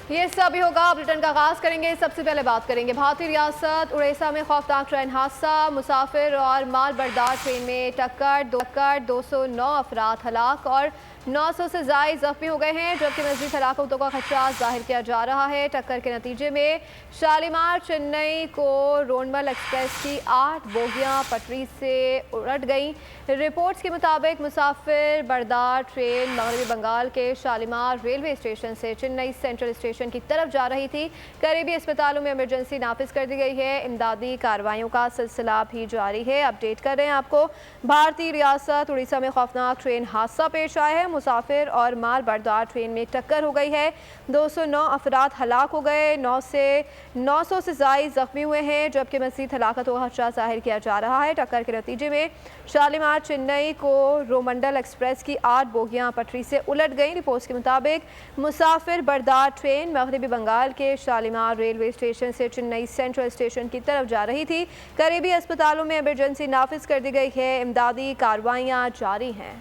ये सभी होगा। बुलेटिन का आगाज करेंगे। सबसे पहले बात करेंगे भारतीय रियासत उड़ीसा में खौफनाक ट्रेन हादसा, मुसाफिर और माल बरदार ट्रेन में टक्कर 209 अफराद हलाक और 900 से ज़ायद जख्मी हो गए हैं, जबकि मज़ीद हलाकतों का खदशा जाहिर किया जा रहा है। टक्कर के नतीजे में शालीमार चेन्नई को रोनमल एक्सप्रेस की 8 बोगियां पटरी से उलट गईं। रिपोर्ट्स के मुताबिक मुसाफिर बरदार ट्रेन मगरबी बंगाल के शालीमार रेलवे स्टेशन से चेन्नई सेंट्रल स्टेशन की तरफ जा रही थी। करीबी अस्पतालों में इमरजेंसी नाफिज कर दी गई है। इमदादी कार्रवाइयों का सिलसिला भी जारी है। अपडेट कर रहे हैं आपको। भारतीय रियासत उड़ीसा में खौफनाक ट्रेन हादसा पेश आया है। मुसाफिर और माल बरदार ट्रेन में टक्कर हो गई है। 209 अफराद हलाक हो गए, 900 से ज़ायद जख्मी हुए हैं, जबकि मज़ीद हलाकत का खदशा जाहिर किया जा रहा है। टक्कर के नतीजे में शालीमार चेन्नई को रोमंडल एक्सप्रेस की 8 बोगियां पटरी से उलट गई। रिपोर्ट्स के मुताबिक मुसाफिर बरदार ट्रेन मगरबी बंगाल के शालीमार रेलवे स्टेशन से चेन्नई सेंट्रल स्टेशन की तरफ जा रही थी। करीबी अस्पतालों में इमरजेंसी नाफिज कर दी गई है। इमदादी कार्रवाइयाँ जारी हैं।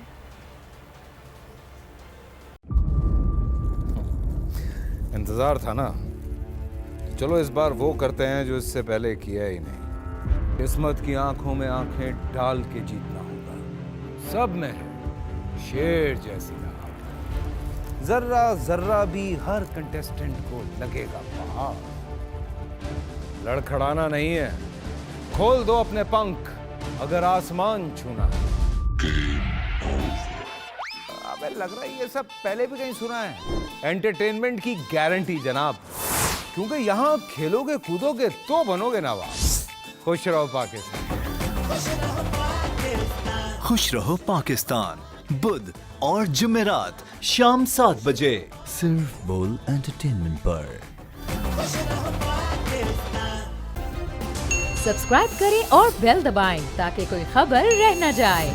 इंतज़ार था ना, चलो इस बार वो करते हैं जो इससे पहले किया ही नहीं। किस्मत की आंखों में आंखें डाल के जीतना होगा। सब में है शेर जैसी राह, जर्रा जर्रा भी हर कंटेस्टेंट को लगेगा पहाड़। लड़खड़ाना नहीं है, खोल दो अपने पंख अगर आसमान छूना है। अबे लग रहा है ये सब पहले भी कहीं सुना है। एंटरटेनमेंट की गारंटी जनाब, क्योंकि यहाँ खेलोगे कूदोगे तो बनोगे नवाब। खुश रहो पाकिस्तान। खुश रहो पाकिस्तान, बुध और जुमेरात शाम 7 बजे सिर्फ बोल एंटरटेनमेंट पर। सब्सक्राइब करें और बेल दबाएं ताकि कोई खबर रह न जाए।